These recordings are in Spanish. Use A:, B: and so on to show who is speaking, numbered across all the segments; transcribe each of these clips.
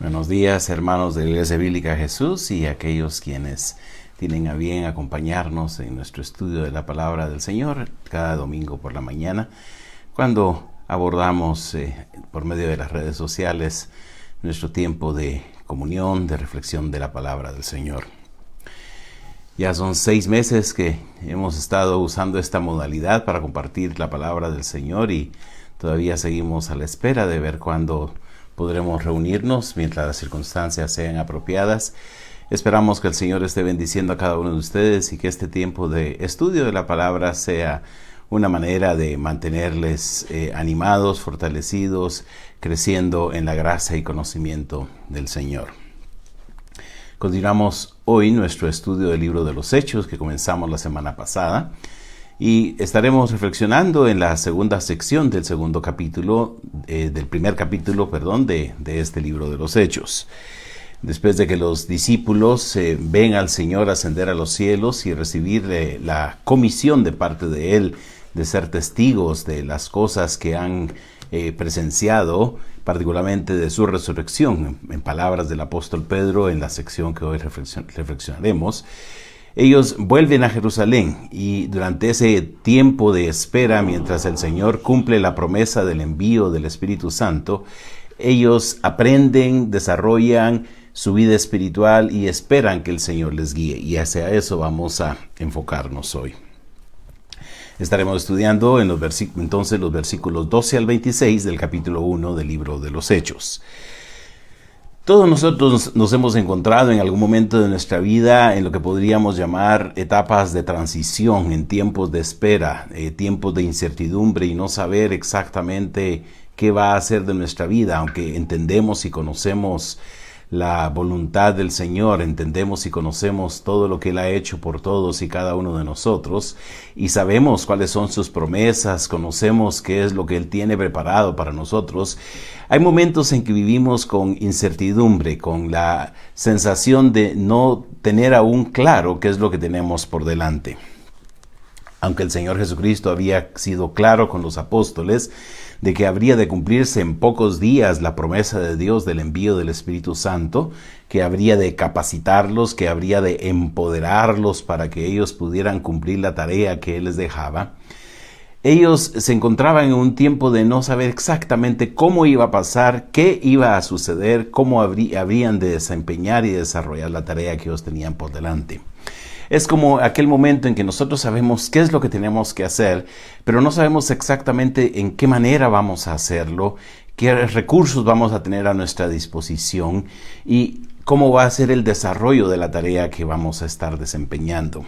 A: Buenos días, hermanos de la Iglesia Bíblica Jesús y aquellos quienes tienen a bien acompañarnos en nuestro estudio de la Palabra del Señor cada domingo por la mañana, cuando abordamos por medio de las redes sociales nuestro tiempo de comunión, de reflexión de la Palabra del Señor. Ya son 6 meses que hemos estado usando esta modalidad para compartir la Palabra del Señor y todavía seguimos a la espera de ver cuándo podremos reunirnos mientras las circunstancias sean apropiadas. Esperamos que el Señor esté bendiciendo a cada uno de ustedes y que este tiempo de estudio de la palabra sea una manera de mantenerles animados, fortalecidos, creciendo en la gracia y conocimiento del Señor. Continuamos hoy nuestro estudio del libro de los Hechos que comenzamos la semana pasada. Y estaremos reflexionando en la segunda sección del primer capítulo de este libro de los Hechos. Después de que los discípulos ven al Señor ascender a los cielos y recibir la comisión de parte de Él de ser testigos de las cosas que han presenciado, particularmente de su resurrección, en palabras del apóstol Pedro en la sección que hoy reflexionaremos, ellos vuelven a Jerusalén y durante ese tiempo de espera, mientras el Señor cumple la promesa del envío del Espíritu Santo, ellos aprenden, desarrollan su vida espiritual y esperan que el Señor les guíe. Y hacia eso vamos a enfocarnos hoy. Estaremos estudiando entonces los versículos 12 al 26 del capítulo 1 del libro de los Hechos. Todos nosotros nos hemos encontrado en algún momento de nuestra vida en lo que podríamos llamar etapas de transición, en tiempos de espera, tiempos de incertidumbre y no saber exactamente qué va a hacer de nuestra vida, aunque entendemos y conocemos la voluntad del Señor, entendemos y conocemos todo lo que Él ha hecho por todos y cada uno de nosotros y sabemos cuáles son sus promesas, conocemos qué es lo que Él tiene preparado para nosotros. Hay momentos en que vivimos con incertidumbre, con la sensación de no tener aún claro qué es lo que tenemos por delante. Aunque el Señor Jesucristo había sido claro con los apóstoles de que habría de cumplirse en pocos días la promesa de Dios del envío del Espíritu Santo, que habría de capacitarlos, que habría de empoderarlos para que ellos pudieran cumplir la tarea que Él les dejaba, ellos se encontraban en un tiempo de no saber exactamente cómo iba a pasar, qué iba a suceder, cómo habrían de desempeñar y desarrollar la tarea que ellos tenían por delante. Es como aquel momento en que nosotros sabemos qué es lo que tenemos que hacer, pero no sabemos exactamente en qué manera vamos a hacerlo, qué recursos vamos a tener a nuestra disposición y cómo va a ser el desarrollo de la tarea que vamos a estar desempeñando.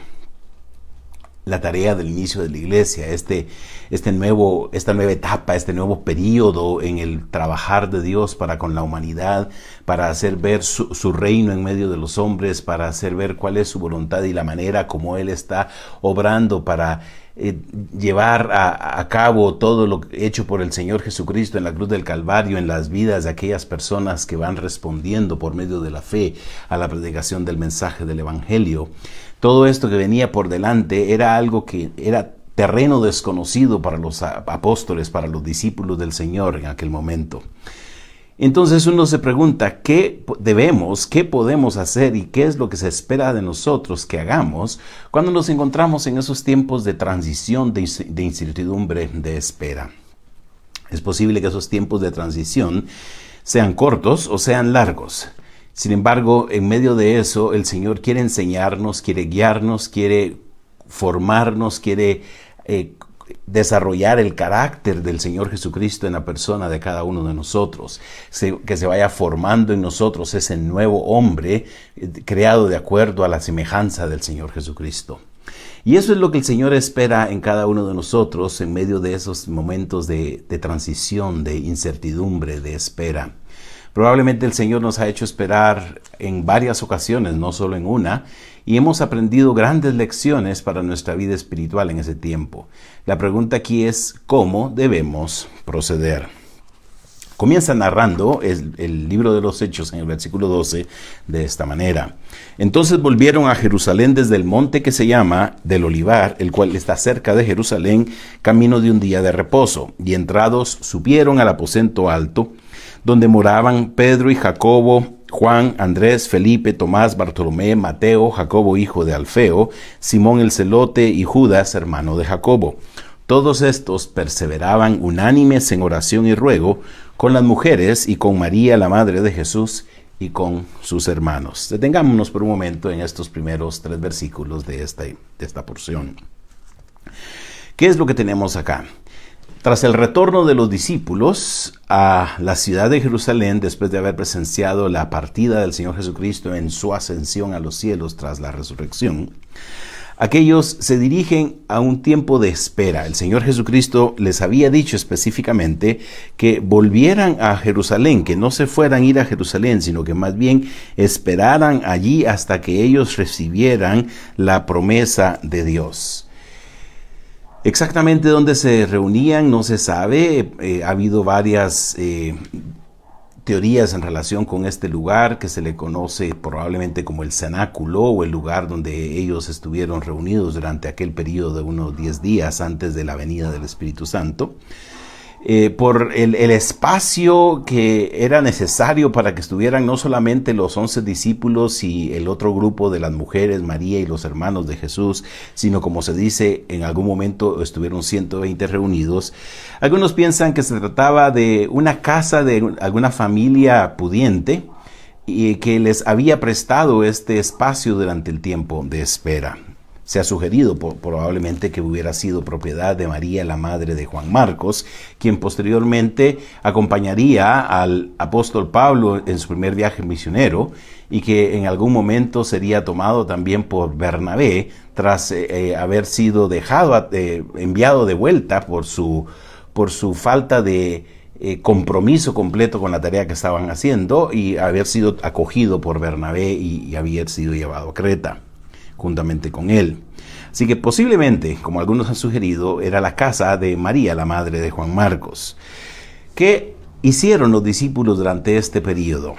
A: La tarea del inicio de la iglesia, esta nueva etapa, este nuevo periodo en el trabajar de Dios para con la humanidad, para hacer ver su reino en medio de los hombres, para hacer ver cuál es su voluntad y la manera como Él está obrando para llevar a cabo todo lo hecho por el Señor Jesucristo en la cruz del Calvario, en las vidas de aquellas personas que van respondiendo por medio de la fe a la predicación del mensaje del Evangelio. Todo esto que venía por delante era algo que era terreno desconocido para los apóstoles, para los discípulos del Señor en aquel momento. Entonces uno se pregunta, ¿qué podemos hacer y qué es lo que se espera de nosotros que hagamos cuando nos encontramos en esos tiempos de transición, de incertidumbre, de espera? Es posible que esos tiempos de transición sean cortos o sean largos. Sin embargo, en medio de eso, el Señor quiere enseñarnos, quiere guiarnos, quiere formarnos, quiere desarrollar el carácter del Señor Jesucristo en la persona de cada uno de nosotros, que se vaya formando en nosotros ese nuevo hombre creado de acuerdo a la semejanza del Señor Jesucristo. Y eso es lo que el Señor espera en cada uno de nosotros en medio de esos momentos de transición, de incertidumbre, de espera. Probablemente el Señor nos ha hecho esperar en varias ocasiones, no solo en una, y hemos aprendido grandes lecciones para nuestra vida espiritual en ese tiempo. La pregunta aquí es, ¿cómo debemos proceder? Comienza narrando el libro de los Hechos en el versículo 12 de esta manera. Entonces volvieron a Jerusalén desde el monte que se llama del Olivar, el cual está cerca de Jerusalén, camino de un día de reposo. Y entrados subieron al aposento alto, donde moraban Pedro y Jacobo, Juan, Andrés, Felipe, Tomás, Bartolomé, Mateo, Jacobo hijo de Alfeo, Simón el celote y Judas hermano de Jacobo. Todos estos perseveraban unánimes en oración y ruego con las mujeres y con María la madre de Jesús y con sus hermanos. Detengámonos por un momento en estos primeros 3 versículos de esta porción. ¿Qué es lo que tenemos acá? Tras el retorno de los discípulos a la ciudad de Jerusalén, después de haber presenciado la partida del Señor Jesucristo en su ascensión a los cielos tras la resurrección, aquellos se dirigen a un tiempo de espera. El Señor Jesucristo les había dicho específicamente que volvieran a Jerusalén, que no se fueran a ir a Jerusalén, sino que más bien esperaran allí hasta que ellos recibieran la promesa de Dios. Exactamente dónde se reunían no se sabe. Ha habido varias teorías en relación con este lugar que se le conoce probablemente como el cenáculo o el lugar donde ellos estuvieron reunidos durante aquel periodo de unos 10 días antes de la venida del Espíritu Santo. Por el espacio que era necesario para que estuvieran no solamente los 11 discípulos y el otro grupo de las mujeres, María y los hermanos de Jesús, sino como se dice, en algún momento estuvieron 120 reunidos. Algunos piensan que se trataba de una casa de alguna familia pudiente y que les había prestado este espacio durante el tiempo de espera. Se ha sugerido probablemente que hubiera sido propiedad de María, la madre de Juan Marcos, quien posteriormente acompañaría al apóstol Pablo en su primer viaje misionero y que en algún momento sería tomado también por Bernabé tras haber sido enviado de vuelta por su falta de compromiso completo con la tarea que estaban haciendo y haber sido acogido por Bernabé y haber sido llevado a Creta juntamente con él. Así que posiblemente, como algunos han sugerido, era la casa de María, la madre de Juan Marcos. ¿Qué hicieron los discípulos durante este periodo?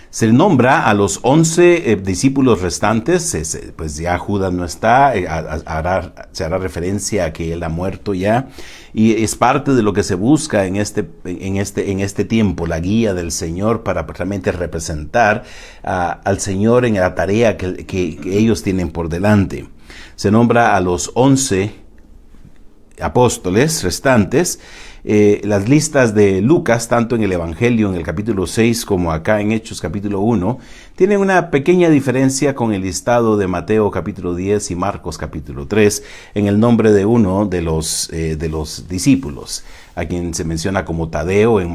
A: Se nombra a los 11 discípulos restantes, pues ya Judas no está, se hará referencia a que él ha muerto ya, y es parte de lo que se busca en este tiempo, la guía del Señor para realmente representar al Señor en la tarea que ellos tienen por delante. Se nombra a los 11 apóstoles restantes. Las listas de Lucas, tanto en el Evangelio en el capítulo 6 como acá en Hechos capítulo 1, tienen una pequeña diferencia con el listado de Mateo capítulo 10 y Marcos capítulo 3 en el nombre de uno de los discípulos, a quien se menciona como Tadeo en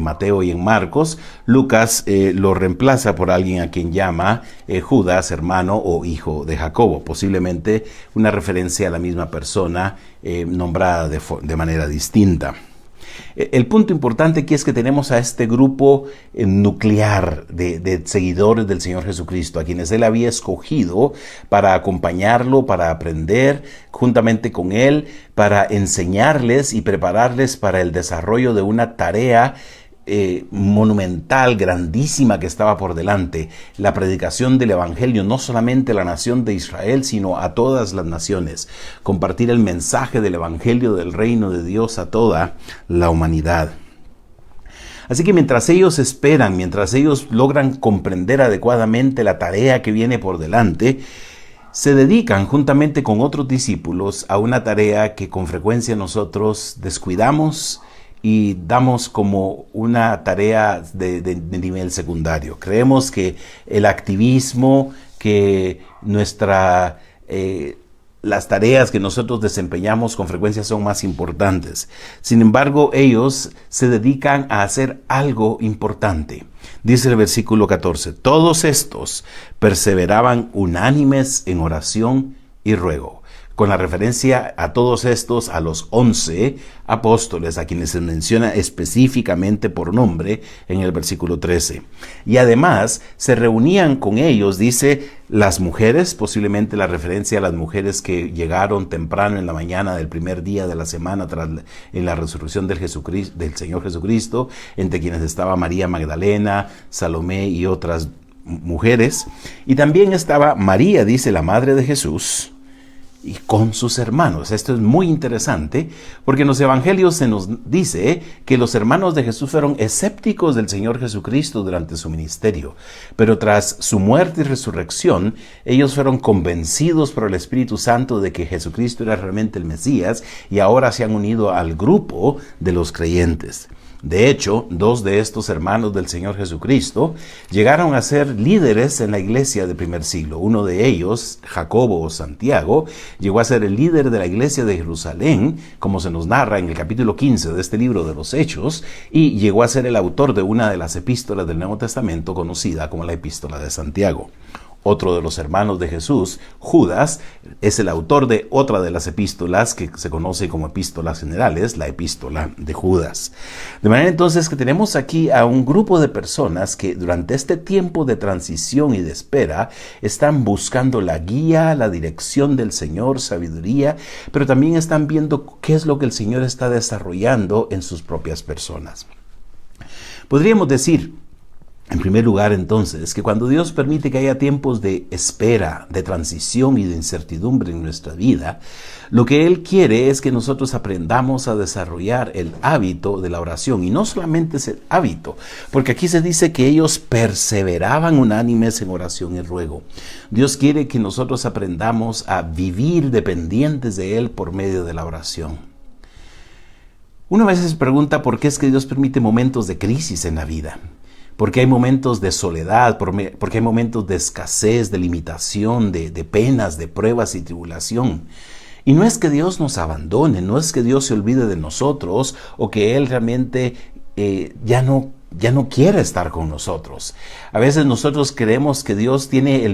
A: Mateo y en Marcos. Lucas lo reemplaza por alguien a quien llama Judas, hermano o hijo de Jacobo, posiblemente una referencia a la misma persona nombrada de manera distinta. El punto importante aquí es que tenemos a este grupo nuclear de seguidores del Señor Jesucristo, a quienes Él había escogido para acompañarlo, para aprender juntamente con Él, para enseñarles y prepararles para el desarrollo de una tarea monumental, grandísima que estaba por delante, la predicación del Evangelio, no solamente a la nación de Israel, sino a todas las naciones, compartir el mensaje del Evangelio del reino de Dios a toda la humanidad. Así que mientras ellos esperan, mientras ellos logran comprender adecuadamente la tarea que viene por delante, se dedican juntamente con otros discípulos a una tarea que con frecuencia nosotros descuidamos y damos como una tarea de nivel secundario. Creemos que el activismo, que las tareas que nosotros desempeñamos con frecuencia son más importantes. Sin embargo, ellos se dedican a hacer algo importante. Dice el versículo 14, todos estos perseveraban unánimes en oración y ruego. Con la referencia a todos estos, a los 11 apóstoles, a quienes se menciona específicamente por nombre en el versículo 13. Y además se reunían con ellos, dice, las mujeres, posiblemente la referencia a las mujeres que llegaron temprano en la mañana del primer día de la semana en la resurrección del Señor Jesucristo, entre quienes estaba María Magdalena, Salomé y otras mujeres. Y también estaba María, dice, la madre de Jesús, y con sus hermanos. Esto es muy interesante porque en los evangelios se nos dice que los hermanos de Jesús fueron escépticos del Señor Jesucristo durante su ministerio, pero tras su muerte y resurrección, ellos fueron convencidos por el Espíritu Santo de que Jesucristo era realmente el Mesías y ahora se han unido al grupo de los creyentes. De hecho, 2 de estos hermanos del Señor Jesucristo llegaron a ser líderes en la iglesia del primer siglo. Uno de ellos, Jacobo o Santiago, llegó a ser el líder de la iglesia de Jerusalén, como se nos narra en el capítulo 15 de este libro de los Hechos, y llegó a ser el autor de una de las epístolas del Nuevo Testamento conocida como la Epístola de Santiago. Otro de los hermanos de Jesús, Judas, es el autor de otra de las epístolas que se conoce como epístolas generales, la epístola de Judas. De manera entonces que tenemos aquí a un grupo de personas que durante este tiempo de transición y de espera están buscando la guía, la dirección del Señor, sabiduría, pero también están viendo qué es lo que el Señor está desarrollando en sus propias personas. Podríamos decir, en primer lugar, entonces, que cuando Dios permite que haya tiempos de espera, de transición y de incertidumbre en nuestra vida, lo que Él quiere es que nosotros aprendamos a desarrollar el hábito de la oración. Y no solamente es el hábito, porque aquí se dice que ellos perseveraban unánimes en oración y ruego. Dios quiere que nosotros aprendamos a vivir dependientes de Él por medio de la oración. Uno a veces se pregunta por qué es que Dios permite momentos de crisis en la vida. Porque hay momentos de soledad, porque hay momentos de escasez, de limitación, de penas, de pruebas y tribulación. Y no es que Dios nos abandone, no es que Dios se olvide de nosotros o que Él realmente ya no quiere estar con nosotros. A veces nosotros creemos que Dios tiene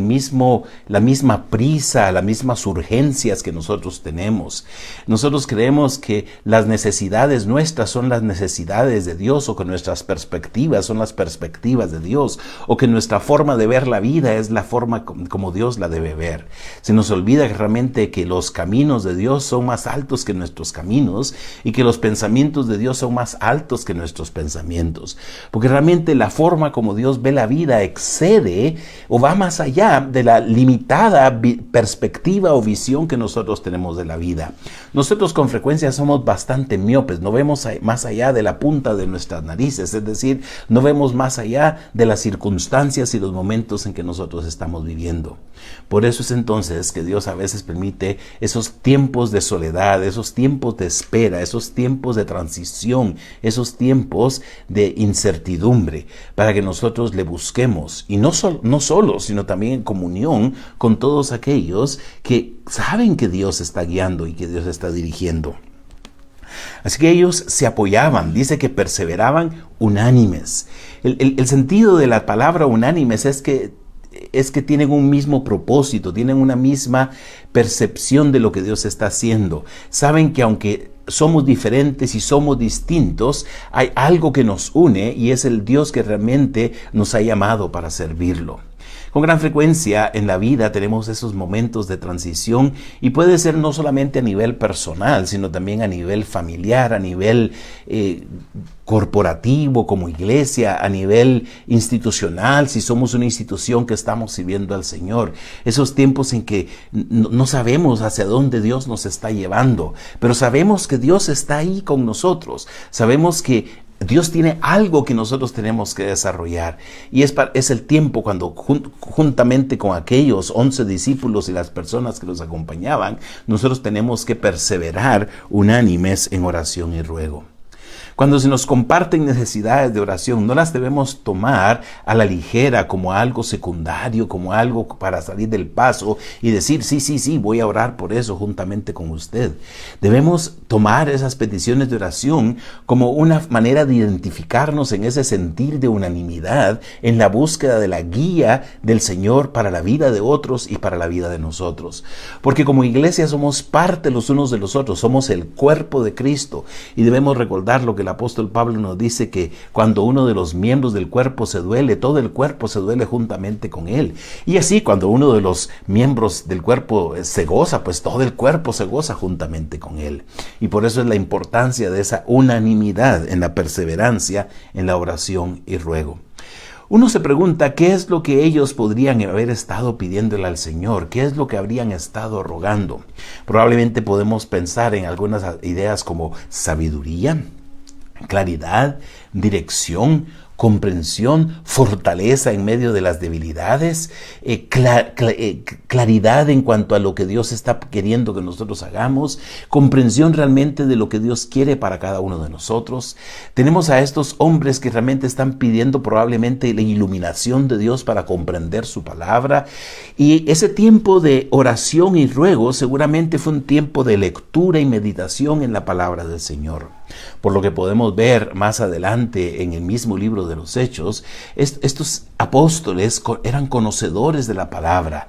A: la misma prisa, las mismas urgencias que nosotros tenemos. Nosotros creemos que las necesidades nuestras son las necesidades de Dios, o que nuestras perspectivas son las perspectivas de Dios, o que nuestra forma de ver la vida es la forma como Dios la debe ver. Se nos olvida realmente que los caminos de Dios son más altos que nuestros caminos y que los pensamientos de Dios son más altos que nuestros pensamientos. Porque realmente la forma como Dios ve la vida excede o va más allá de la limitada perspectiva o visión que nosotros tenemos de la vida. Nosotros con frecuencia somos bastante miopes, no vemos más allá de la punta de nuestras narices, es decir, no vemos más allá de las circunstancias y los momentos en que nosotros estamos viviendo. Por eso es entonces que Dios a veces permite esos tiempos de soledad, esos tiempos de espera, esos tiempos de transición, esos tiempos de incertidumbre, para que nosotros le busquemos, y no solo, sino también en comunión con todos aquellos que saben que Dios está guiando y que Dios está dirigiendo. Así que ellos se apoyaban, dice que perseveraban unánimes. El sentido de la palabra unánimes es que tienen un mismo propósito, tienen una misma percepción de lo que Dios está haciendo. Saben que aunque somos diferentes y somos distintos, hay algo que nos une y es el Dios que realmente nos ha llamado para servirlo. Con gran frecuencia en la vida tenemos esos momentos de transición y puede ser no solamente a nivel personal, sino también a nivel familiar, a nivel corporativo como iglesia, a nivel institucional, si somos una institución que estamos sirviendo al Señor. Esos tiempos en que no sabemos hacia dónde Dios nos está llevando, pero sabemos que Dios está ahí con nosotros. Sabemos que Dios tiene algo que nosotros tenemos que desarrollar, y es el tiempo cuando juntamente con aquellos 11 discípulos y las personas que los acompañaban, nosotros tenemos que perseverar unánimes en oración y ruego. Cuando se nos comparten necesidades de oración, no las debemos tomar a la ligera como algo secundario, como algo para salir del paso y decir, sí, voy a orar por eso juntamente con usted. Debemos tomar esas peticiones de oración como una manera de identificarnos en ese sentir de unanimidad, en la búsqueda de la guía del Señor para la vida de otros y para la vida de nosotros. Porque como iglesia somos parte los unos de los otros, somos el cuerpo de Cristo, y debemos recordar lo que el apóstol Pablo nos dice, que cuando uno de los miembros del cuerpo se duele, todo el cuerpo se duele juntamente con él. Y así, cuando uno de los miembros del cuerpo se goza, pues todo el cuerpo se goza juntamente con él. Y por eso es la importancia de esa unanimidad en la perseverancia, en la oración y ruego. Uno se pregunta qué es lo que ellos podrían haber estado pidiéndole al Señor, qué es lo que habrían estado rogando. Probablemente podemos pensar en algunas ideas como sabiduría, claridad, dirección, comprensión, fortaleza en medio de las debilidades, claridad en cuanto a lo que Dios está queriendo que nosotros hagamos, comprensión realmente de lo que Dios quiere para cada uno de nosotros. Tenemos a estos hombres que realmente están pidiendo probablemente la iluminación de Dios para comprender su palabra, y ese tiempo de oración y ruego seguramente fue un tiempo de lectura y meditación en la palabra del Señor. Por lo que podemos ver más adelante en el mismo libro de los Hechos, estos apóstoles eran conocedores de la palabra,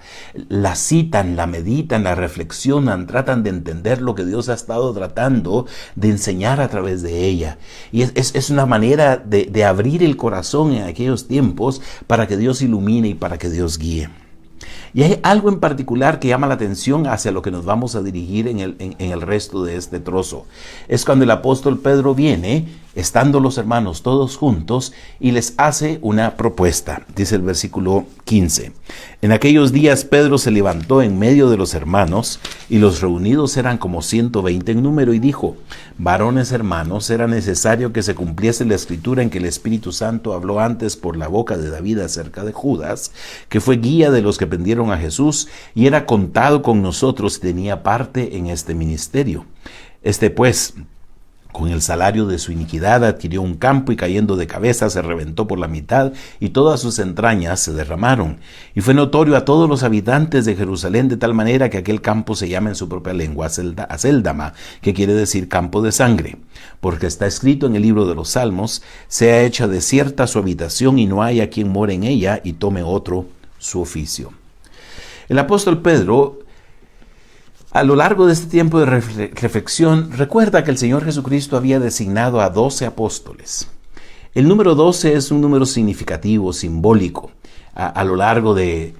A: la citan, la meditan, la reflexionan, tratan de entender lo que Dios ha estado tratando de enseñar a través de ella. Y es una manera de abrir el corazón en aquellos tiempos para que Dios ilumine y para que Dios guíe. Y hay algo en particular que llama la atención hacia lo que nos vamos a dirigir en el resto de este trozo. Es cuando el apóstol Pedro viene, estando los hermanos todos juntos, y les hace una propuesta. Dice el versículo 15. En aquellos días Pedro se levantó en medio de los hermanos, y los reunidos eran como 120 en número, y dijo: varones hermanos, era necesario que se cumpliese la escritura en que el Espíritu Santo habló antes por la boca de David acerca de Judas, que fue guía de los que prendieron a Jesús, y era contado con nosotros y tenía parte en este ministerio. Pues, con el salario de su iniquidad adquirió un campo, y cayendo de cabeza se reventó por la mitad, y todas sus entrañas se derramaron. Y fue notorio a todos los habitantes de Jerusalén, de tal manera que aquel campo se llama en su propia lengua Acéldama, que quiere decir campo de sangre. Porque está escrito en el libro de los Salmos: sea hecha desierta su habitación, y no haya quien more en ella, y tome otro su oficio. El apóstol Pedro, a lo largo de este tiempo de reflexión, recuerda que el Señor Jesucristo había designado a 12 apóstoles. El número 12 es un número significativo, simbólico. A lo largo de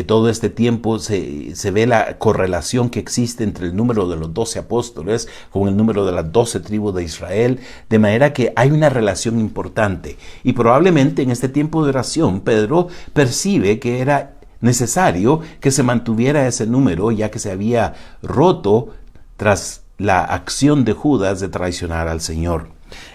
A: todo este tiempo se ve la correlación que existe entre el número de los 12 apóstoles con el número de las 12 tribus de Israel, de manera que hay una relación importante. Y probablemente en este tiempo de oración, Pedro percibe que era necesario que se mantuviera ese número, ya que se había roto tras la acción de Judas de traicionar al Señor.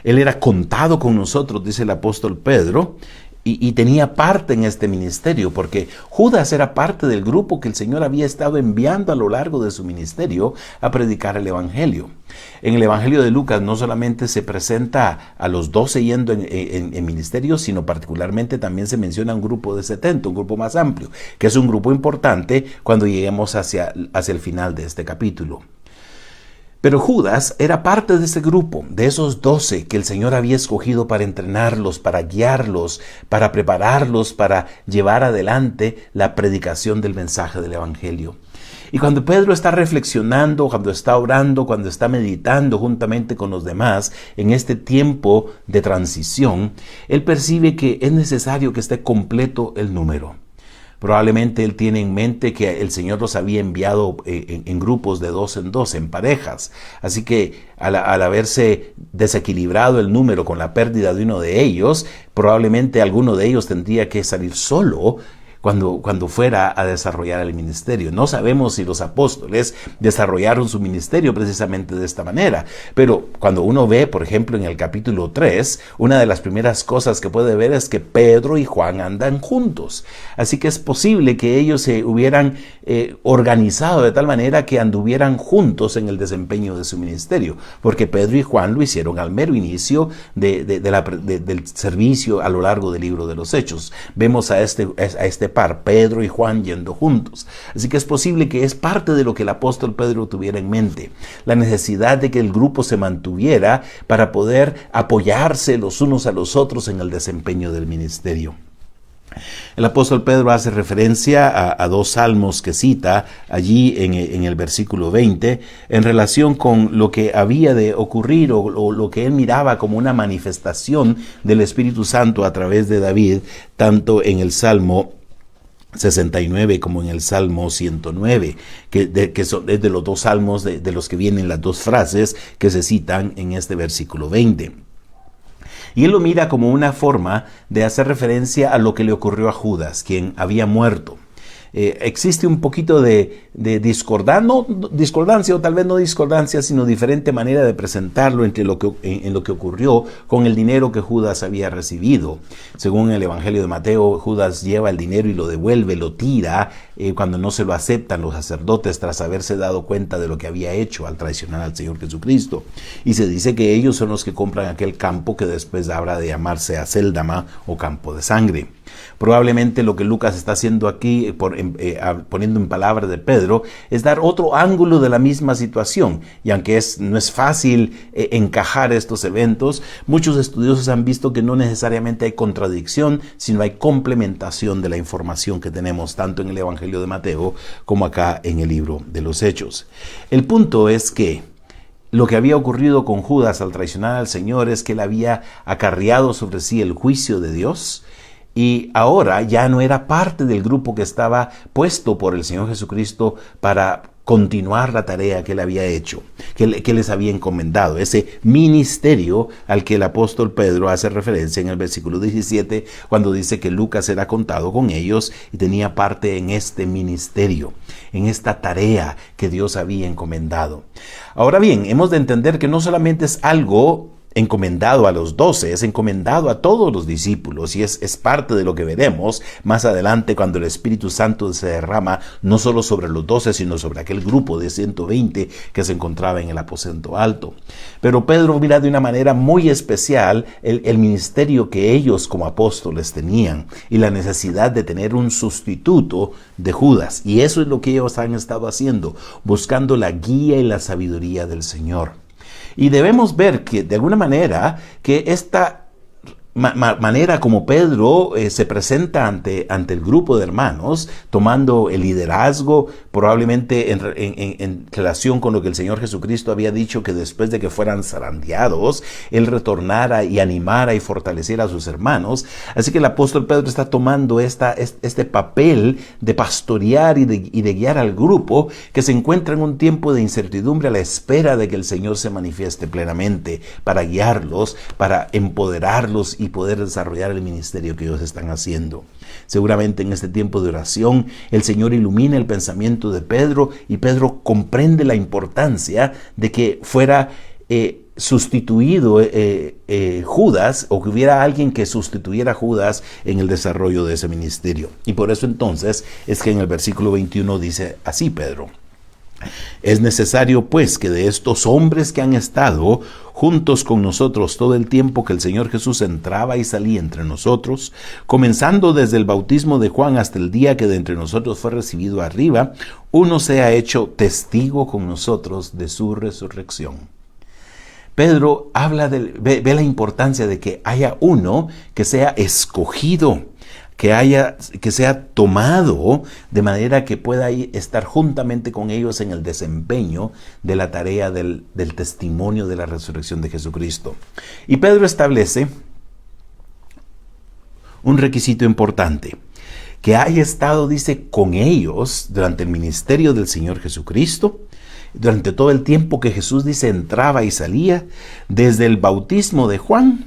A: Él era contado con nosotros, dice el apóstol Pedro, y tenía parte en este ministerio, porque Judas era parte del grupo que el Señor había estado enviando a lo largo de su ministerio a predicar el Evangelio. En el Evangelio de Lucas no solamente se presenta a los 12 yendo en ministerio, sino particularmente también se menciona un grupo de 70, un grupo más amplio, que es un grupo importante cuando lleguemos hacia el final de este capítulo. Pero Judas era parte de ese grupo, de esos 12 que el Señor había escogido para entrenarlos, para guiarlos, para prepararlos, para llevar adelante la predicación del mensaje del Evangelio. Y cuando Pedro está reflexionando, cuando está orando, cuando está meditando juntamente con los demás en este tiempo de transición, él percibe que es necesario que esté completo el número. Probablemente él tiene en mente que el Señor los había enviado en grupos de 2 en 2, en parejas. Así que al haberse desequilibrado el número con la pérdida de uno de ellos, probablemente alguno de ellos tendría que salir solo cuando fuera a desarrollar el ministerio. No sabemos si los apóstoles desarrollaron su ministerio precisamente de esta manera, pero cuando uno ve, por ejemplo, en el capítulo 3, una de las primeras cosas que puede ver es que Pedro y Juan andan juntos. Así que es posible que ellos se hubieran organizado de tal manera que anduvieran juntos en el desempeño de su ministerio, porque Pedro y Juan lo hicieron al mero inicio del servicio a lo largo del libro de los Hechos. Vemos a este par, Pedro y Juan, yendo juntos. Así que es posible que es parte de lo que el apóstol Pedro tuviera en mente, la necesidad de que el grupo se mantuviera para poder apoyarse los unos a los otros en el desempeño del ministerio. El apóstol Pedro hace referencia a 2 salmos que cita allí en el versículo 20 en relación con lo que había de ocurrir o lo que él miraba como una manifestación del Espíritu Santo a través de David, tanto en el Salmo 69 como en el Salmo 109, que son de los 2 salmos de los que vienen las 2 frases que se citan en este versículo 20. Y él lo mira como una forma de hacer referencia a lo que le ocurrió a Judas, quien había muerto. Existe un poquito de discordancia, o tal vez no discordancia, sino diferente manera de presentarlo en lo que ocurrió con el dinero que Judas había recibido. Según el Evangelio de Mateo, Judas lleva el dinero y lo devuelve, lo tira cuando no se lo aceptan los sacerdotes tras haberse dado cuenta de lo que había hecho al traicionar al Señor Jesucristo. Y se dice que ellos son los que compran aquel campo que después habrá de llamarse Acéldama o campo de sangre. Probablemente lo que Lucas está haciendo aquí, poniendo en palabras de Pedro, es dar otro ángulo de la misma situación. Y aunque no es fácil encajar estos eventos, muchos estudiosos han visto que no necesariamente hay contradicción, sino hay complementación de la información que tenemos tanto en el Evangelio de Mateo como acá en el libro de los Hechos. El punto es que lo que había ocurrido con Judas al traicionar al Señor es que él había acarreado sobre sí el juicio de Dios, y ahora ya no era parte del grupo que estaba puesto por el Señor Jesucristo para continuar la tarea que él había hecho, que les había encomendado, ese ministerio al que el apóstol Pedro hace referencia en el versículo 17, cuando dice que Lucas era contado con ellos y tenía parte en este ministerio, en esta tarea que Dios había encomendado. Ahora bien, hemos de entender que no solamente es algo encomendado a los 12, es encomendado a todos los discípulos, y es parte de lo que veremos más adelante cuando el Espíritu Santo se derrama no solo sobre los 12, sino sobre aquel grupo de 120 que se encontraba en el aposento alto. Pero Pedro mira de una manera muy especial el ministerio que ellos como apóstoles tenían y la necesidad de tener un sustituto de Judas, y eso es lo que ellos han estado haciendo, buscando la guía y la sabiduría del Señor. Y debemos ver que de alguna manera que esta manera como Pedro se presenta ante el grupo de hermanos, tomando el liderazgo, probablemente en relación con lo que el Señor Jesucristo había dicho, que después de que fueran zarandeados, él retornara y animara y fortaleciera a sus hermanos. Así que el apóstol Pedro está tomando este papel de pastorear y de guiar al grupo que se encuentra en un tiempo de incertidumbre a la espera de que el Señor se manifieste plenamente, para guiarlos, para empoderarlos y poder desarrollar el ministerio que ellos están haciendo. Seguramente en este tiempo de oración el Señor ilumina el pensamiento de Pedro, y Pedro comprende la importancia de que fuera sustituido Judas, o que hubiera alguien que sustituyera a Judas en el desarrollo de ese ministerio. Y por eso entonces es que en el versículo 21 dice así Pedro: es necesario pues que de estos hombres que han estado juntos con nosotros todo el tiempo que el Señor Jesús entraba y salía entre nosotros, comenzando desde el bautismo de Juan hasta el día que de entre nosotros fue recibido arriba, uno sea hecho testigo con nosotros de su resurrección. Pedro ve la importancia de que haya uno que sea escogido, que sea tomado de manera que pueda estar juntamente con ellos en el desempeño de la tarea del testimonio de la resurrección de Jesucristo. Y Pedro establece un requisito importante: que haya estado, dice, con ellos durante el ministerio del Señor Jesucristo, durante todo el tiempo que Jesús, dice, entraba y salía, desde el bautismo de Juan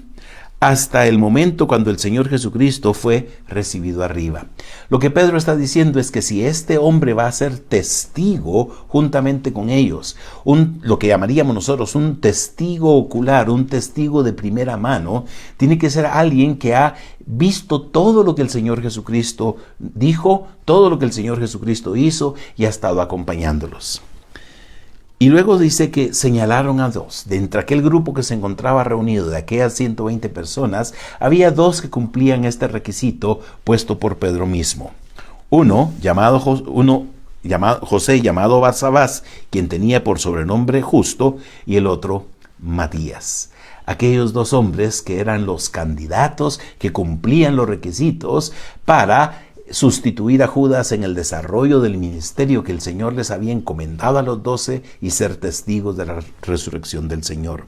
A: hasta el momento cuando el Señor Jesucristo fue recibido arriba. Lo que Pedro está diciendo es que si este hombre va a ser testigo juntamente con ellos, lo que llamaríamos nosotros un testigo ocular, un testigo de primera mano, tiene que ser alguien que ha visto todo lo que el Señor Jesucristo dijo, todo lo que el Señor Jesucristo hizo, y ha estado acompañándolos. Y luego dice que señalaron a dos. De entre aquel grupo que se encontraba reunido, de aquellas 120 personas, había dos que cumplían este requisito puesto por Pedro mismo. Uno llamado José, llamado Barsabás, quien tenía por sobrenombre Justo, y el otro Matías. Aquellos dos hombres que eran los candidatos, que cumplían los requisitos para sustituir a Judas en el desarrollo del ministerio que el Señor les había encomendado a los 12 y ser testigos de la resurrección del Señor.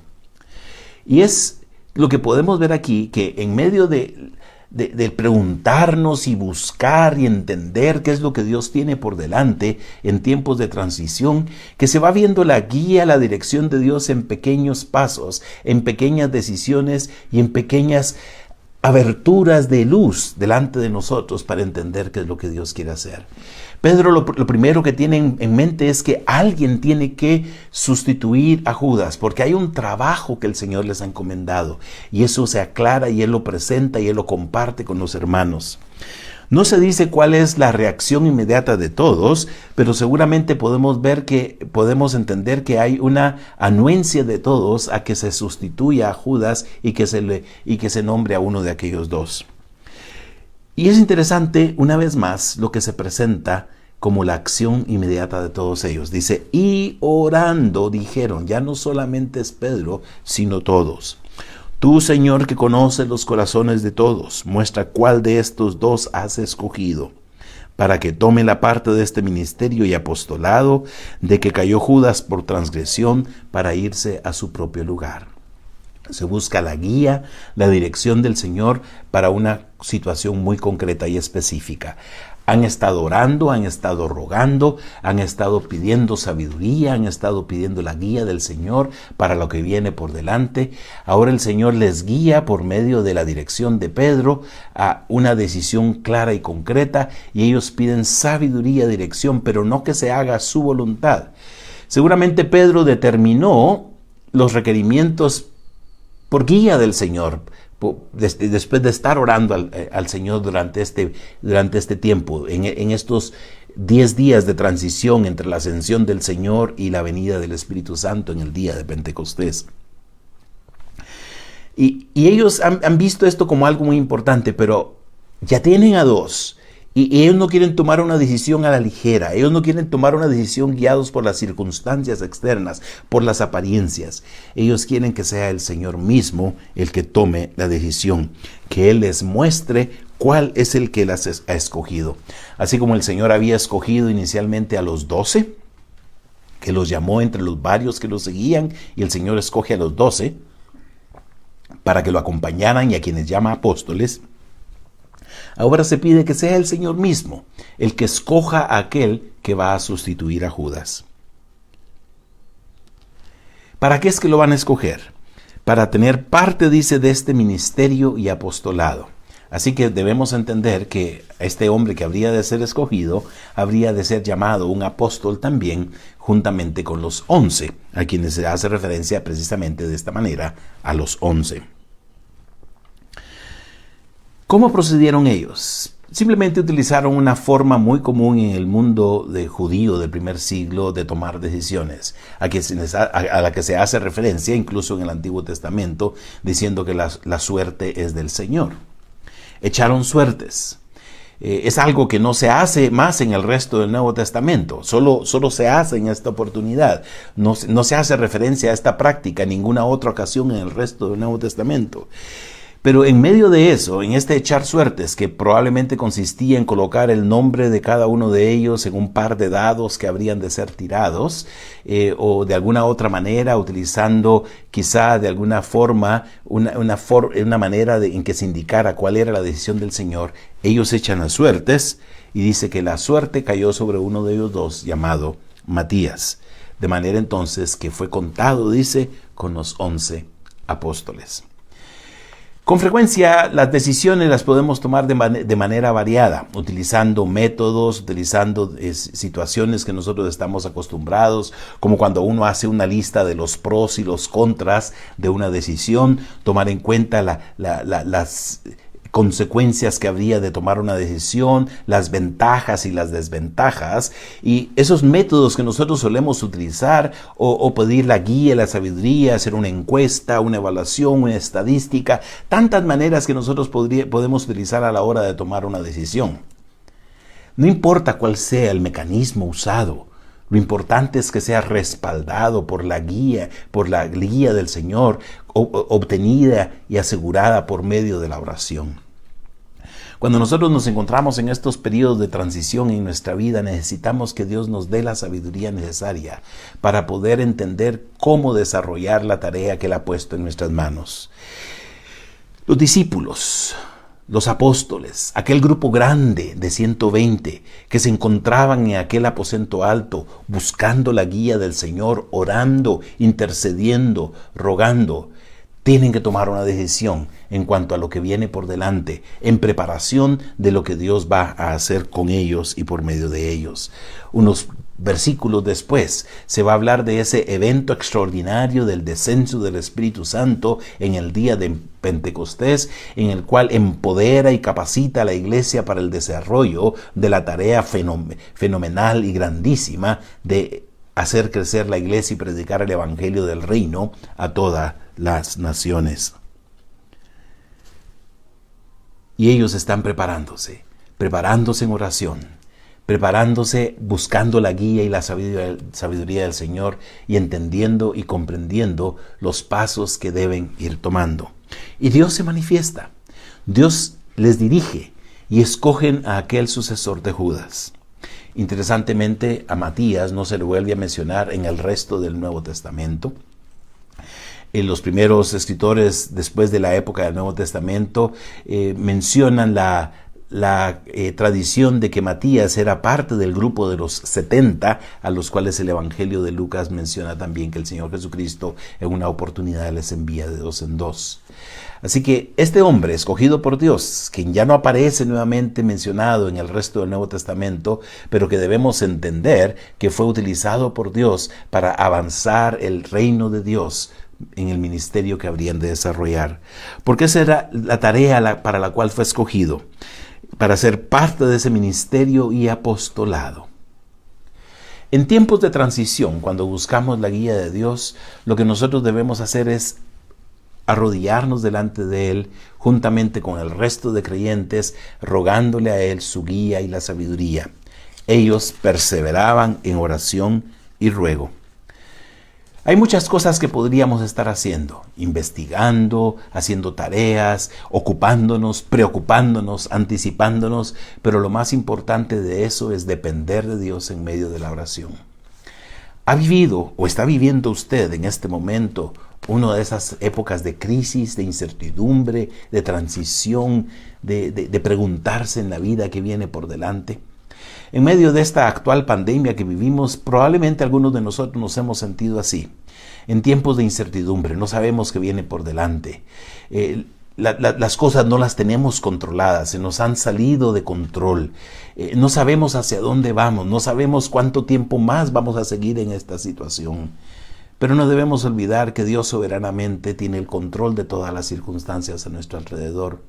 A: Y es lo que podemos ver aquí, que en medio de de preguntarnos y buscar y entender qué es lo que Dios tiene por delante en tiempos de transición, que se va viendo la guía, la dirección de Dios en pequeños pasos, en pequeñas decisiones y en pequeñas aberturas de luz delante de nosotros para entender qué es lo que Dios quiere hacer. Pedro lo primero que tiene en mente es que alguien tiene que sustituir a Judas, porque hay un trabajo que el Señor les ha encomendado, y eso se aclara y Él lo presenta y Él lo comparte con los hermanos. No se dice cuál es la reacción inmediata de todos, pero seguramente podemos entender que hay una anuencia de todos a que se sustituya a Judas y que se nombre a uno de aquellos dos. Y es interesante, una vez más, lo que se presenta como la acción inmediata de todos ellos. Dice, y orando dijeron, ya no solamente es Pedro, sino todos. Tú, Señor, que conoces los corazones de todos, muestra cuál de estos dos has escogido, para que tome la parte de este ministerio y apostolado de que cayó Judas por transgresión para irse a su propio lugar. Se busca la guía, la dirección del Señor para una situación muy concreta y específica. Han estado orando, han estado rogando, han estado pidiendo sabiduría, han estado pidiendo la guía del Señor para lo que viene por delante. Ahora el Señor les guía por medio de la dirección de Pedro a una decisión clara y concreta, y ellos piden sabiduría, dirección, pero no que se haga su voluntad. Seguramente Pedro determinó los requerimientos por guía del Señor, después de estar orando al Señor durante este tiempo, en estos 10 días de transición entre la ascensión del Señor y la venida del Espíritu Santo en el día de Pentecostés. Y ellos han visto esto como algo muy importante, pero ya tienen a dos. Y ellos no quieren tomar una decisión a la ligera. Ellos no quieren tomar una decisión guiados por las circunstancias externas, por las apariencias. Ellos quieren que sea el Señor mismo el que tome la decisión, que Él les muestre cuál es el que las ha escogido. Así como el Señor había escogido inicialmente a los 12, que los llamó entre los varios que los seguían, y el Señor escoge a los 12 para que lo acompañaran y a quienes llama apóstoles. Ahora se pide que sea el Señor mismo el que escoja a aquel que va a sustituir a Judas. ¿Para qué es que lo van a escoger? Para tener parte, dice, de este ministerio y apostolado. Así que debemos entender que este hombre que habría de ser escogido, habría de ser llamado un apóstol también, juntamente con los 11, a quienes se hace referencia precisamente de esta manera, a los 11. ¿Cómo procedieron ellos? Simplemente utilizaron una forma muy común en el mundo judío del primer siglo de tomar decisiones, a la que se hace referencia incluso en el Antiguo Testamento, diciendo que la suerte es del Señor. Echaron suertes. Es algo que no se hace más en el resto del Nuevo Testamento, solo se hace en esta oportunidad. No se hace referencia a esta práctica en ninguna otra ocasión en el resto del Nuevo Testamento. Pero en medio de eso, en este echar suertes, que probablemente consistía en colocar el nombre de cada uno de ellos en un par de dados que habrían de ser tirados, o de alguna otra manera, utilizando quizá de alguna forma, una manera en que se indicara cuál era la decisión del Señor, ellos echan las suertes, y dice que la suerte cayó sobre uno de ellos dos, llamado Matías. De manera entonces que fue contado, dice, con los 11 apóstoles. Con frecuencia las decisiones las podemos tomar de manera variada, utilizando métodos, utilizando situaciones que nosotros estamos acostumbrados, como cuando uno hace una lista de los pros y los contras de una decisión, tomar en cuenta las consecuencias que habría de tomar una decisión, las ventajas y las desventajas, y esos métodos que nosotros solemos utilizar, o pedir la guía, la sabiduría, hacer una encuesta, una evaluación, una estadística, tantas maneras que nosotros podemos utilizar a la hora de tomar una decisión. No importa cuál sea el mecanismo usado, lo importante es que sea respaldado por la guía del Señor, obtenida y asegurada por medio de la oración. Cuando nosotros nos encontramos en estos periodos de transición en nuestra vida, necesitamos que Dios nos dé la sabiduría necesaria para poder entender cómo desarrollar la tarea que Él ha puesto en nuestras manos. Los discípulos los apóstoles, aquel grupo grande de 120 que se encontraban en aquel aposento alto, buscando la guía del Señor, orando, intercediendo, rogando, tienen que tomar una decisión en cuanto a lo que viene por delante, en preparación de lo que Dios va a hacer con ellos y por medio de ellos. Unos versículos después se va a hablar de ese evento extraordinario del descenso del Espíritu Santo en el día de Pentecostés, en el cual empodera y capacita a la iglesia para el desarrollo de la tarea fenomenal y grandísima de hacer crecer la iglesia y predicar el evangelio del reino a todas las naciones. Y ellos están preparándose en oración, preparándose, buscando la guía y la sabiduría del Señor y entendiendo y comprendiendo los pasos que deben ir tomando. Y Dios se manifiesta, Dios les dirige y escogen a aquel sucesor de Judas. Interesantemente, a Matías no se le vuelve a mencionar en el resto del Nuevo Testamento. Los primeros escritores después de la época del Nuevo Testamento mencionan la tradición de que Matías era parte del grupo de los 70, a los cuales el Evangelio de Lucas menciona también que el Señor Jesucristo en una oportunidad les envía de 2 en 2. Así que este hombre escogido por Dios, quien ya no aparece nuevamente mencionado en el resto del Nuevo Testamento, pero que debemos entender que fue utilizado por Dios para avanzar el reino de Dios en el ministerio que habrían de desarrollar. Porque esa era la tarea para la cual fue escogido, para ser parte de ese ministerio y apostolado. En tiempos de transición, cuando buscamos la guía de Dios, lo que nosotros debemos hacer es arrodillarnos delante de Él, juntamente con el resto de creyentes, rogándole a Él su guía y la sabiduría. Ellos perseveraban en oración y ruego. Hay muchas cosas que podríamos estar haciendo, investigando, haciendo tareas, ocupándonos, preocupándonos, anticipándonos, pero lo más importante de eso es depender de Dios en medio de la oración. ¿Ha vivido o está viviendo usted en este momento una de esas épocas de crisis, de incertidumbre, de transición, de preguntarse en la vida que viene por delante? En medio de esta actual pandemia que vivimos, probablemente algunos de nosotros nos hemos sentido así. En tiempos de incertidumbre, no sabemos qué viene por delante. Las cosas no las tenemos controladas, se nos han salido de control. No sabemos hacia dónde vamos, no sabemos cuánto tiempo más vamos a seguir en esta situación. Pero no debemos olvidar que Dios soberanamente tiene el control de todas las circunstancias a nuestro alrededor.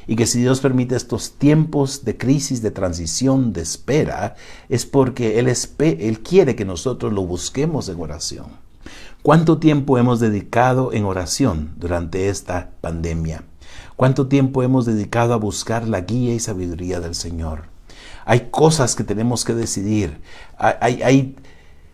A: Y que si Dios permite estos tiempos de crisis, de transición, de espera, es porque Él quiere que nosotros lo busquemos en oración. ¿Cuánto tiempo hemos dedicado en oración durante esta pandemia? ¿Cuánto tiempo hemos dedicado a buscar la guía y sabiduría del Señor? Hay cosas que tenemos que decidir. Hay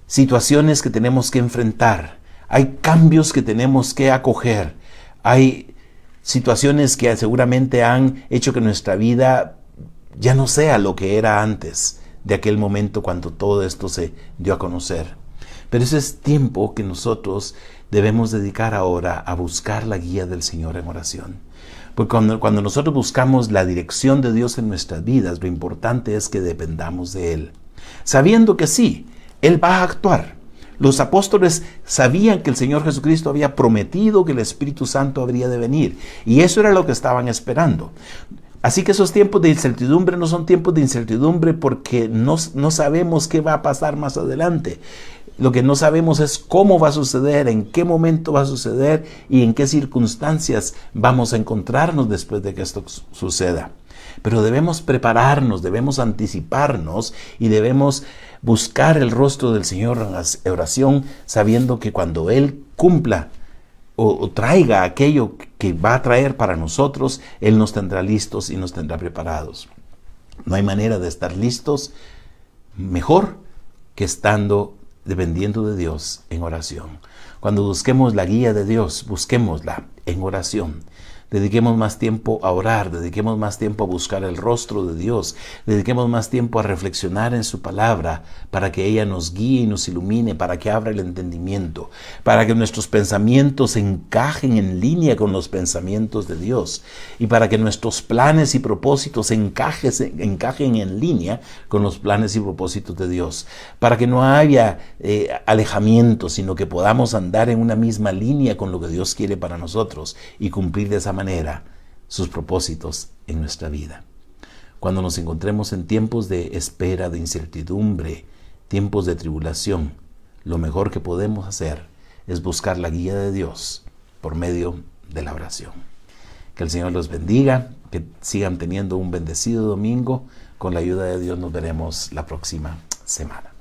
A: situaciones que tenemos que enfrentar. Hay cambios que tenemos que acoger. Hay situaciones que seguramente han hecho que nuestra vida ya no sea lo que era antes de aquel momento cuando todo esto se dio a conocer. Pero ese es tiempo que nosotros debemos dedicar ahora a buscar la guía del Señor en oración. Porque cuando nosotros buscamos la dirección de Dios en nuestras vidas, lo importante es que dependamos de Él. Sabiendo que sí, Él va a actuar. Los apóstoles sabían que el Señor Jesucristo había prometido que el Espíritu Santo habría de venir. Y eso era lo que estaban esperando. Así que esos tiempos de incertidumbre no son tiempos de incertidumbre porque no sabemos qué va a pasar más adelante. Lo que no sabemos es cómo va a suceder, en qué momento va a suceder y en qué circunstancias vamos a encontrarnos después de que esto suceda. Pero debemos prepararnos, debemos anticiparnos y debemos buscar el rostro del Señor en la oración, sabiendo que cuando Él cumpla o traiga aquello que va a traer para nosotros, Él nos tendrá listos y nos tendrá preparados. No hay manera de estar listos mejor que estando dependiendo de Dios en oración. Cuando busquemos la guía de Dios, busquémosla en oración. Dediquemos más tiempo a orar, dediquemos más tiempo a buscar el rostro de Dios, dediquemos más tiempo a reflexionar en su palabra para que ella nos guíe y nos ilumine, para que abra el entendimiento, para que nuestros pensamientos encajen en línea con los pensamientos de Dios y para que nuestros planes y propósitos encajen en línea con los planes y propósitos de Dios, para que no haya alejamiento, sino que podamos andar en una misma línea con lo que Dios quiere para nosotros y cumplir de esa manera sus propósitos en nuestra vida. Cuando nos encontremos en tiempos de espera, de incertidumbre, tiempos de tribulación, lo mejor que podemos hacer es buscar la guía de Dios por medio de la oración. Que el Señor los bendiga, que sigan teniendo un bendecido domingo. Con la ayuda de Dios nos veremos la próxima semana.